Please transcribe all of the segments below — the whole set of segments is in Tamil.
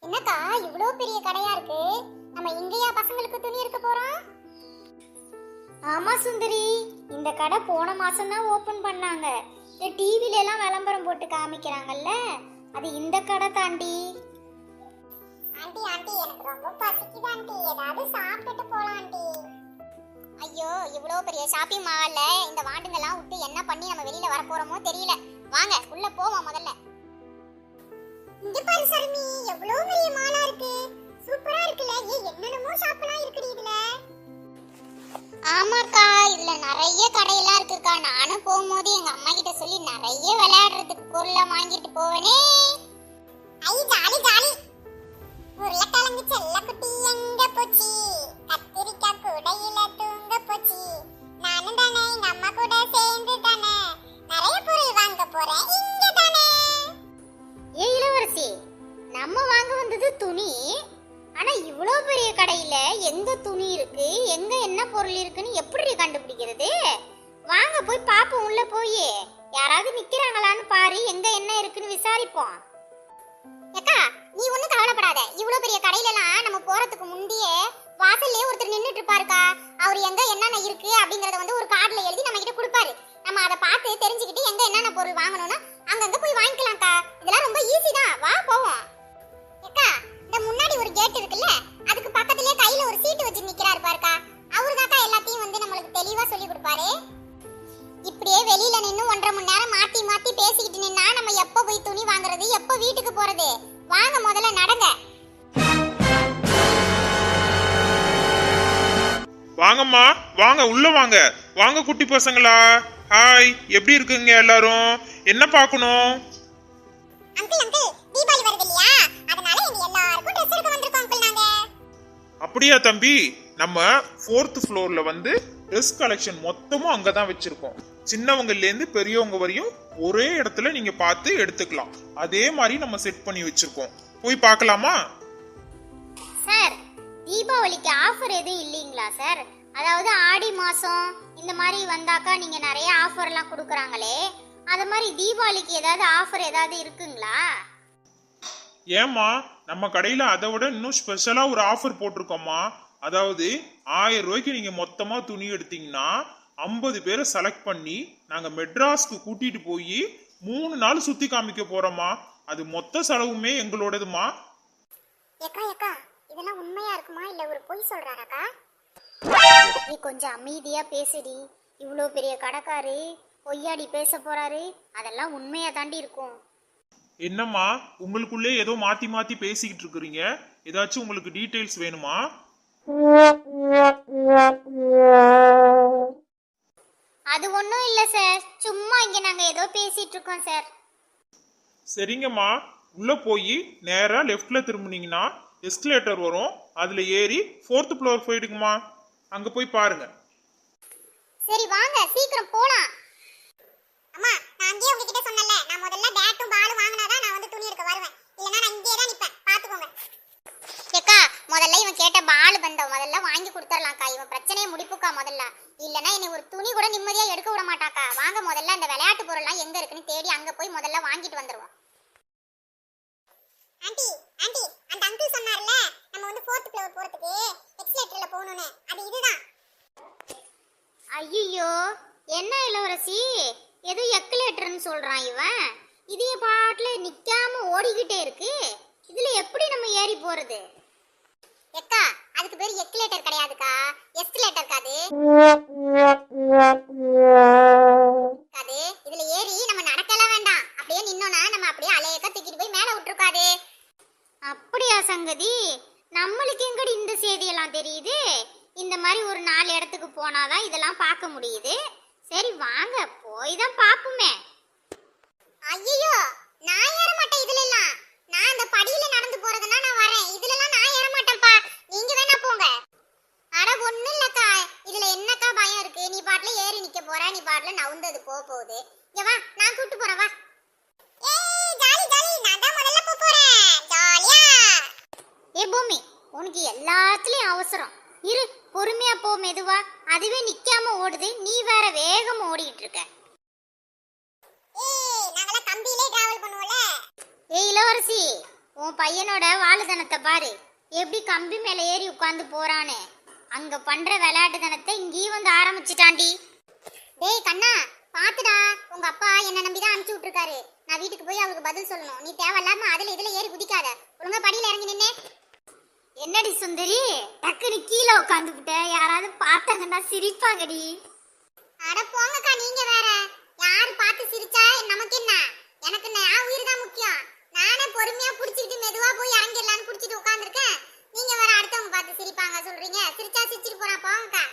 என்னக்கா இவ்ளோ பெரிய கடையா இருக்கு? நம்ம இங்கயா பசங்களுக்கு துணி எடுக்க போறோம்? ஆமா சுந்தரி, இந்த கடை போன மாசம் தான் ஓபன் பண்ணாங்க. இந்த டிவில எல்லாம் விளம்பரம் போட்டு காமிக்கிறாங்கல்ல, அது இந்த கடை தாண்டி. ஆண்டி ஆண்டி எனக்கு ரொம்ப பசிக்குது ஆண்டி, ஏதாவது சாப்பிட்டுட்டு போலாம் ஆண்டி. ஐயோ இவ்ளோ பெரிய ஷாப்பிங் மால்ல இந்த வாண்டுங்கலாம் விட்டு என்ன பண்ணி நம்ம வெளியில வர போறோமோ தெரியல. வாங்க உள்ள போவோம் முதல்ல. இங்க பாரு சர்மி, எவ்ளோ பெரிய மாலா இருக்கு. சூப்பரா இருக்குல. என்னென்னமோ ஷாப்லாம் இருக்குடி இதுல. ஆமாக்கா, இதுல நிறைய கடையெல்லாம் இருக்குக்கா. நானும் போகும்போது எங்க அம்மா கிட்ட சொல்லி நிறைய விளையாடுறதுக்கு பொருளை வாங்கிட்டு போவேனே. ஐ ஜாலி ஜாலி. உருளைக்கிழங்கு செல்லக்குட்டி எங்க போச்சு? கத்திரிக்காய் கூடையில தூங்க போச்சு. நானும் தானே எங்க அம்மா கூட சேர்ந்து தானே நிறைய பொருள் வாங்க போறேன் இங்க தானே. ஏ இளவரசி, நம்ம வாங்க வந்தது துணி. ஆனா இவ்ளோ பெரிய கடையில எங்க துணி இருக்கு, எங்க என்ன பொருள் இருக்குன்னு எப்படி கண்டுபிடிக்கிறது? வாங்க போய் பாப்போம். உள்ள போய் யாராவது நிக்கிறாங்களான்னு பாரு, எங்க என்ன இருக்குன்னு விசாரிப்போம். அக்கா நீ ஒண்ணும் கவலைப்படாத. இவ்ளோ பெரிய கடையில எல்லாம் நம்ம போறதுக்கு முந்தியே வாசல்லே ஒருத்தர் நின்னுட்டு இருப்பாருக்கா. அவர் எங்க என்னென்ன இருக்கு அப்படிங்கறத வந்து ஒரு கார்டுல எழுதி நம்ம கிட்ட கொடுப்பாரு. நம்ம அதை பார்த்து தெரிஞ்சுக்கிட்டு எங்க என்னென்ன பொருள் வாங்கணும்னா அங்கங்க போய் வாங்கிக்கலாம்க்கா. இதெல்லாம் ரொம்ப ஈஸி தான். வா போவோம். அக்கா இந்த முன்னாடி ஒரு கேட் இருக்குல்ல, அதுக்கு பக்கத்துலயே கையில ஒரு சீட்டு வச்சு நிக்கிறாரு பாருக்கா. அவர்தாக்கா எல்லாத்தையும் வந்து நம்மளுக்கு தெளிவா சொல்லி கொடுப்பாரு. இப்படியே வெளியில நின்னு 1.5 மணி நேரம் மாத்தி மாத்தி பேசிக்கிட்டு நின்னா நம்ம எப்ப போய் துணி வாங்குறது, எப்ப வீட்டுக்கு போறது? வாங்க முதல்ல நடங்க. வாங்கம்மா வாங்க, உள்ள வாங்க. வாங்க குட்டி பசங்களா. ஹாய், எப்படி இருக்குங்க எல்லாரும்? என்ன பார்க்கணும்? அங்கிள் அங்கிள், தீபாவளி வருது இல்லையா, அதனால எங்க எல்லாருக்கும் Dress எடுக்க வந்திருக்கோம் அங்கிள் நாங்க. அப்படியா தம்பி? நம்ம 4th ஃப்ளோர்ல வந்து ட்ரெஸ் கலெக்ஷன் மொத்தமும் அங்கதான் வச்சிருக்கோம். சின்னவங்கல இருந்து பெரியவங்க வரையும் ஒரே இடத்துல நீங்க பார்த்து எடுத்துக்கலாம். அதே மாதிரி நம்ம செட் பண்ணி வச்சிருக்கோம். போய் பார்க்கலாமா? சார், தீபாவளிக்கு ஆஃபர் எதுவும் இல்லீங்களா சார்? அதாவது ஆடி மாசம் இந்த மாதிரி வந்தாக்கா நீங்க நிறைய ஆஃபர் எல்லாம் கொடுக்கறாங்களே, அத மாதிரி தீபாவளிக்கு ஏதாவது ஆஃபர் ஏதாவது இருக்குங்களா? ஏமா, நம்ம கடையில அதை விட இன்னும் ஸ்பெஷலா ஒரு ஆஃபர் போட்டிருக்கோம்மா. அதாவது 1000 ரூபாய்க்கு நீங்க மொத்தமா துணி எடுத்தீங்கன்னா 50 பேரை செலக்ட் பண்ணி நாங்க மெட்ராஸ்க்கு கூட்டிட்டு போய் 3 நாள் சுத்தி காமிக்க போறோமா. அது மொத்த செலவுமே எங்களோடதுமா. ஏக்கா ஏக்கா, இதெல்லாம் உண்மையா இருக்குமா இல்ல ஒரு பொய் சொல்றாராக்கா? நீ கொஞ்சம் அமைதியா பேசுடி. இவ்வளோ பெரிய கடைக்காரு பொய்யாடி பேச போறாரு? அதெல்லாம் உண்மையா தாண்டி இருக்கும். என்னம்மா, உங்களுக்குள்ளே ஏதோ மாத்தி மாத்தி பேசிக்கிட்டு இருக்கிறீங்க. ஏதாச்சும் உங்களுக்கு டீடைல்ஸ் வேணுமா? அது ஒண்ணும் இல்ல சார், சும்மா இங்க நாங்க ஏதோ பேசிட்டு இருக்கோம் சார். சரிங்கம்மா, உள்ள போய் நேரா லெஃப்ட்ல திரும்பினீங்கன்னா எஸ்கலேட்டர் வரும். அதுல ஏறி 4th ஃப்ளோர் போயிடுங்கம்மா. அங்க போய் பாருங்க. சரி வாங்க சீக்கிரம் போலாம். அம்மா நான் அங்கேயே உங்ககிட்ட சொன்னல, நான் முதல்ல பேட்டும் பாலும் வாங்குனாதான் நான் வந்து துணி எடுக்க வருவேன். இல்லனா நான் இங்கேயே தான் நிப்பேன். பாத்துக்கோங்க. ஏக்கா முதல்ல இவன் கேட்ட பால் பந்த முதல்ல வாங்கி கொடுத்துறலாம்க்கா. இவன் பிரச்சனையை முடிப்புக்கா முதல்ல. இல்லனா என்னை ஒரு துணி கூட நிம்மதியா எடுக்க விட மாட்டாக்கா. வாங்க முதல்ல அந்த விளையாட்டு பொருள்லாம் எங்க இருக்குன்னு தேடி அங்க போய் முதல்ல வாங்கிட்டு வந்துருவோம். ஆண்டி ஆண்டி, அந்த அங்கிள் சொன்னார்ல நம்ம வந்து 4th ஃப்ளோர் போறதுக்கு எக்ஸ்லேட்டர்ல போகணும்னு, அது இதுதான். ஐயோ, என்ன இளவரசி, ஏதோ எக்கலேட்டர்னு சொல்றான் இவன். இதே பாட்டுல நிக்காம ஓடிக்கிட்டே இருக்கு. இதுல எப்படி நம்ம ஏறி போறது? எக்கா அதுக்கு பேர் எக்ஸ்லேட்டர் கிடையாதுக்கா, எஸ்கலேட்டர் காது. காது இதுல ஏறி நம்ம நடக்கலாம் வேண்டாம். அப்படியே நின்னோனா நம்ம அப்படியே அலையக்க தூக்கிட்டு போய் மேல விட்டுருக்காது. அப்படியா சங்கதி? நம்மளுக்கு எங்கடி இந்த செய்தியெல்லாம் தெரியுது? இந்த மாதிரி ஒரு 4 இடத்துக்கு போனாதான் இதெல்லாம் பார்க்க முடியுது. சரி வாங்க போய் தான் பாப்போமே. ஐயோ நான் ஏற மாட்டேன் இதுல எல்லாம். நான் அந்த படியில நடந்து போறதுன்னா நான் வரேன். இதுல எல்லாம் நான் ஏற மாட்டேன்ப்பா. நீங்க வேணா போங்க. அட ஒண்ணு இல்லக்கா, இதுல என்னக்கா பயம் இருக்கு? நீ பாட்டுல ஏறி நிக்க போற, நீ பாட்டுல நவுந்தது போகுது. இங்க வா, நான் கூட்டி போறேன் வா. ஏய் ஜாலி ஜாலி, நான் தான் முதல்ல போறேன். ஜாலியா. ஏ பூமி, உனக்கு எல்லாத்துலயும் அவசரம். இரு, பொறுமையா போ மெதுவா. அதுவே நிக்காம ஓடுது, நீ வேற வேகமா ஓடிட்டு இருக்க. ஏய் நாங்கலாம் கம்பியிலே டிராவல் பண்ணுவோம்ல. ஏய் இளவரசி, உன் பையனோட வாழுதனத்தை பாரு, எப்படி கம்பி மேல ஏறி உட்கார்ந்து போறானே. அங்க பண்ற விளையாட்டுத்தனத்தை இங்கேயும் வந்து ஆரம்பிச்சிட்டாண்டி. டேய் கண்ணா, பாத்துடா, உங்க அப்பா என்ன நம்பிதான் அனுப்பிச்சு விட்டுருக்காரு. நான் வீட்டுக்கு போய் அவருக்கு பதில் சொல்லணும். நீ தேவையில்லாம அதுல இதுல ஏறி குதிக்காத. ஒழுங்கா படியில இறங்கி நின்னு. என்னடி சுந்தரி, டக்குனு கீழே உட்காந்துக்கிட்ட, யாராவது பார்த்தாங்கன்னா சிரிப்பாங்கடி. அட போங்கக்கா, நீங்க வேற. யாரு பார்த்து சிரிச்சா நமக்கு என்ன? எனக்கு நான் உயிர் தான் முக்கியம். நானே பொறுமையா புடிச்சிட்டு மெதுவா போய் இறங்கிடலான்னு புடிச்சிட்டு உட்கார்ந்திருக்கேன். நீங்க வேற அடுத்தவங்க பார்த்து சிரிப்பாங்க சொல்றீங்க. சிரிச்சா சிரிச்சிட்டு போறா, போங்கக்கா.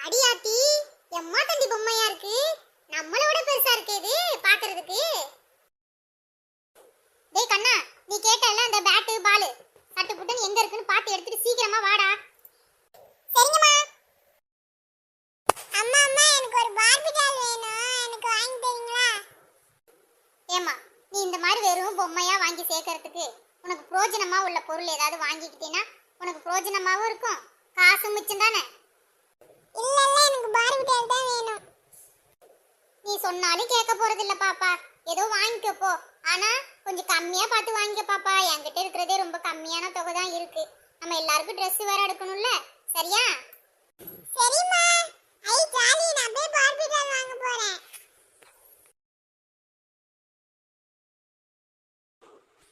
அடியாத்தி, எம்மா தண்டி பொம்மையா இருக்கு. நம்மளோட பெருசா இருக்கு இது பாக்குறதுக்கு. டேய் கண்ணா, நீ கேட்டல அந்த பேட் பால் சட்டு புட்டன் எங்க இருக்குன்னு பார்த்து எடுத்துட்டு சீக்கிரமா வாடா. சரிங்கம்மா. அம்மா அம்மா, எனக்கு ஒரு பார்பி டால் வேணும். எனக்கு வாங்கி தரீங்களா? ஏம்மா, நீ இந்த மாதிரி வெறும் பொம்மையா வாங்கி சேர்க்கறதுக்கு உனக்கு பிரயோஜனமா உள்ள பொருள் ஏதாவது வாங்கிக்கிட்டீனா உனக்கு பிரயோஜனமாவும் இருக்கும், காசு மிச்சம் தானே. இல்ல இல்ல, எனக்கு பார்பி டால் தான் வேணும். நீ சொன்னாலும் கேட்க போறது இல்ல பாப்பா. ஏதோ வாங்கிக்க போ. ஆனா கொஞ்சம் கம்மியா பார்த்து வாங்கிக்க பாப்பா. என்கிட்ட இருக்கிறதே ரொம்ப கம்மியான தொகை தான் இருக்கு. நம்ம எல்லாருக்கும் Dress வேற எடுக்கணும்ல, சரியா? சரிம்மா. ஐ ஜாலி, நான் போய் பார்பி டால் வாங்க போறேன்.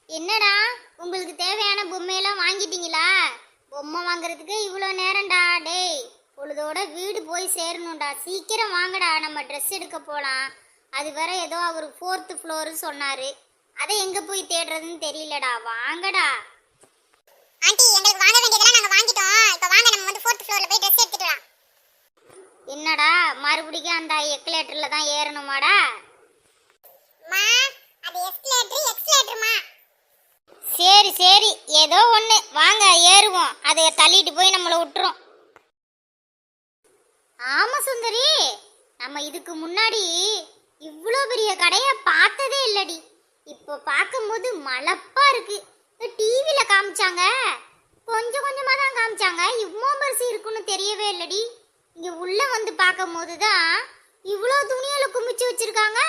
என்னடா, உங்களுக்கு தேவையான பொம்மையெல்லாம் வாங்கிட்டீங்களா? பொம்மை வாங்குறதுக்கு இவ்வளோ நேரம்டா. டேய், பொழுதோட வீடு போய் சேரணும்டா. சீக்கிரம் வாங்கடா, நம்ம ட்ரெஸ் எடுக்க போகலாம். அது வேற ஏதோ அவர் 4th ஃப்ளோர் சொன்னாரு. அதை எங்க போய் தேடுறதுன்னு தெரியலடா. வாங்கடா. ஆண்டி, எங்களுக்கு வாங்க வேண்டியதெல்லாம் நாங்க வாங்கிட்டோம். இப்போ வாங்க, நம்ம வந்து 4th ஃப்ளோர்ல போய் Dress எடுத்துட்டு வரலாம். என்னடா, மறுபடியும் அந்த எக்லேட்டர்ல தான் ஏறணுமாடா? மா, அது எக்ஸ்லேட்டர்மா. சரி சரி, ஏதோ ஒன்று, வாங்க ஏறுவோம். அதை தள்ளிட்டு போய் நம்மளை விட்டுரும். ஆமா சுந்தரி, நம்ம இதுக்கு முன்னாடி இவ்வளோ பெரிய கடையை பார்த்ததே இல்லடி. இப்போ பார்க்கும்போது மலப்பா இருக்கு. டிவியில காமிச்சாங்க, கொஞ்சம் கொஞ்சமா தான் காமிச்சாங்க. இவ்வளோ பெருசு இருக்குன்னு தெரியவே இல்லடி. இங்க உள்ள வந்து பார்க்கும்போது தான் இவ்வளோ துணியில குமிச்சு வச்சிருக்காங்க.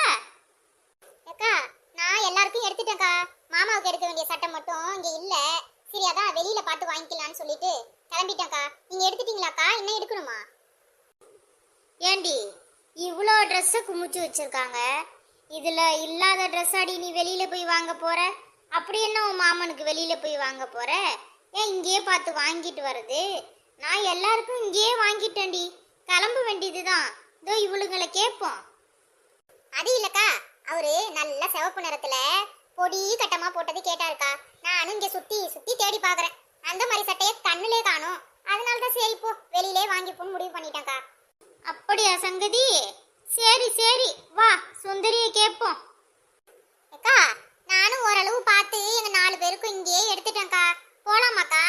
அக்கா, நான் எல்லாருக்கும் எடுத்துட்டேன்க்கா. மாமாவுக்கு எடுக்க வேண்டிய சட்டை மட்டும் இங்க இல்ல. சரி, அதான் வெளியில பார்த்து வாங்கிக்கலாம்னு சொல்லிட்டு கிளம்பிட்டேன்க்கா. நீங்க எடுத்துட்டீங்களாக்கா? இன்னும் எடுக்கணுமா? ஏண்டி, இவ்வளோ ட்ரெஸ்ஸை குமிச்சு வச்சிருக்காங்க. இதுல இல்லாத ட்ரெஸ் அடி நீ வெளியில போய் வாங்க போற? அப்படி என்ன உன் மாமனுக்கு வெளியில போய் வாங்க போற? ஏன் இங்கேயே பார்த்து வாங்கிட்டு வருது? நான் எல்லாருக்கும் இங்கேயே வாங்கிட்டேன்டி. கிளம்ப வேண்டியதுதான். இதோ இவளுங்களை கேட்போம். அது இல்லக்கா, அவரு நல்ல சிவப்பு நிறத்துல பொடி கட்டமா போட்டது கேட்டாருக்கா. நானும் இங்க சுத்தி சுத்தி தேடி பாக்குறேன். அந்த மாதிரி சட்டையை கண்ணுலே காணும். அதனாலதான் சரி போ வெளியிலே வாங்கிப்போன்னு முடிவு பண்ணிட்டேன்க்கா. அப்படியா சங்கதி? சரி சரி, வா சுந்தரியை கேட்போம். அக்கா, நானும் ஓரளவு பார்த்து எங்க 4 பேருக்கும் இங்கேயே எடுத்துட்டேன்க்கா. போலாமாக்கா?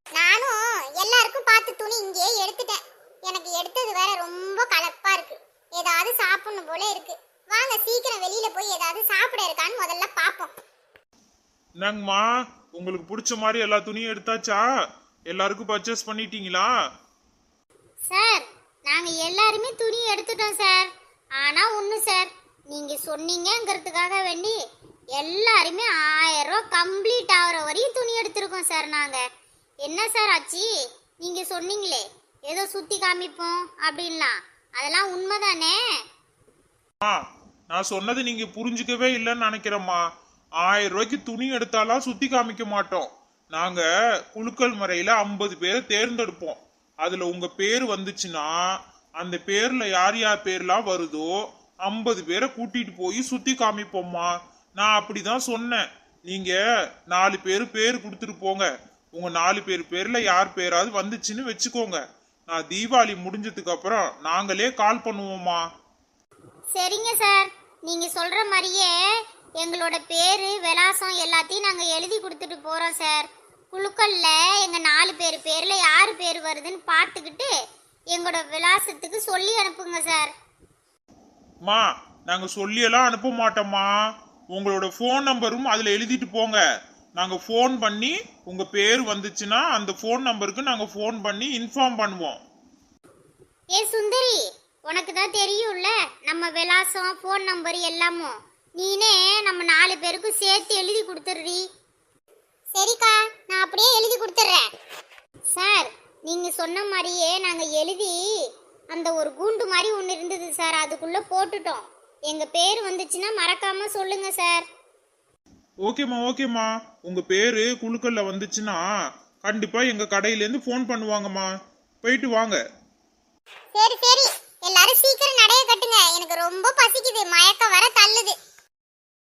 நானும் எல்லாருக்கும் பார்த்து துணி இங்கேயே எடுத்துட்டேன். எனக்கு எடுத்தது வேற ரொம்ப கலப்பா இருக்கு. ஏதாவது சாப்பிடணும் போல இருக்கு. வாங்க சீக்கிரம் வெளியில போய் ஏதாவது சாப்பிட இருக்கான்னு முதல்ல பாப்போம். என்னங்கம்மா, உங்களுக்கு பிடிச்ச மாதிரி எல்லா துணியும் எடுத்தாச்சா? எல்லாருக்கும் பர்ச்சேஸ் பண்ணிட்டீங்களா? சார், நாங்க எல்லாருமே துணி எடுத்துட்டோம் சார். ஆனா ஒண்ணு சார், நீங்க சொன்னீங்கங்கிறதுக்காக வேண்டி எல்லாருமே 1000 ரூபாய் கம்ப்ளீட் ஆகிற வரையும் துணி எடுத்திருக்கோம் சார். நாங்க என்ன சார் ஆச்சு? நீங்க சொன்னீங்களே ஏதோ சுத்தி காமிப்போம் அப்படின்லாம், அதெல்லாம் உண்மைதானே? நான் சொன்னது நீங்க புரிஞ்சுக்கவே இல்லைன்னு நினைக்கிறேம்மா. 1000 ரூபாய்க்கு துணி எடுத்தாலாம் சுத்தி காமிக்க மாட்டோம். நாங்க குலுக்கல் முறையில 50 பேரை தேர்ந்தெடுப்போம். அதுல உங்க பேர் வந்துச்சுன்னா அந்த பேர்ல யார் யார் பேர்லாம் வருதோ 50 பேரை கூட்டிட்டு போய் சுத்தி காமிப்போம்மா. நான் அப்படிதான் சொன்னேன். நீங்க 4 பேர் கொடுத்துட்டு போங்க. உங்க 4 பேர்ல யார் பேராவது வந்துச்சுன்னு வச்சுக்கோங்க. நான் தீபாவளி முடிஞ்சதுக்கு அப்புறம் நாங்களே கால் பண்ணுவோம்மா. சரிங்க சார், நீங்க சொல்ற மாதிரியே எங்களோட பேரு விலாசம் எல்லாத்தையும் நாங்க எழுதி கொடுத்துட்டு போறோம் சார். குழுக்கள்ல எங்க 4 பேர்ல யாரு பேர் வருதுன்னு பார்த்துக்கிட்டு எங்களோட விலாசத்துக்கு சொல்லி அனுப்புங்க சார். மா, நாங்க சொல்லியெல்லாம் அனுப்ப மாட்டோம்மா. உங்களோட ஃபோன் நம்பரும் அதுல எழுதிட்டு போங்க. நாங்க ஃபோன் பண்ணி உங்க பேர் வந்துச்சுன்னா அந்த ஃபோன் நம்பருக்கு நாங்க ஃபோன் பண்ணி இன்ஃபார்ம் பண்ணுவோம். ஏ சுந்தரி, உனக்கு தான் தெரியும்ல நம்ம விலாசம் ஃபோன் நம்பர் எல்லாமும். நீனே நம்ம 4 பேருக்கும் சேர்த்து எழுதி கொடுத்துடுறீ. சரிக்கா, நான் அப்படியே எழுதி கொடுத்துட்றேன். சார், நீங்க சொன்ன மாதிரியே நாங்க எழுதி அந்த ஒரு கூண்டு மாதிரி ஒன்று இருந்தது சார், அதுக்குள்ள போட்டுட்டோம். எங்க பேர் வந்துச்சுன்னா மறக்காம சொல்லுங்க சார். ஓகேம்மா ஓகேம்மா, உங்க பேரு குழுக்கள்ல வந்துச்சுன்னா கண்டிப்பா எங்க கடையில இருந்து ஃபோன் பண்ணுவாங்கம்மா. போயிட்டு வாங்க. சரி சரி, எல்லாரும் சீக்கிரம் நடைய கட்டுங்க, எனக்கு ரொம்ப பசிக்குது, மயக்கம் வர தள்ளுது.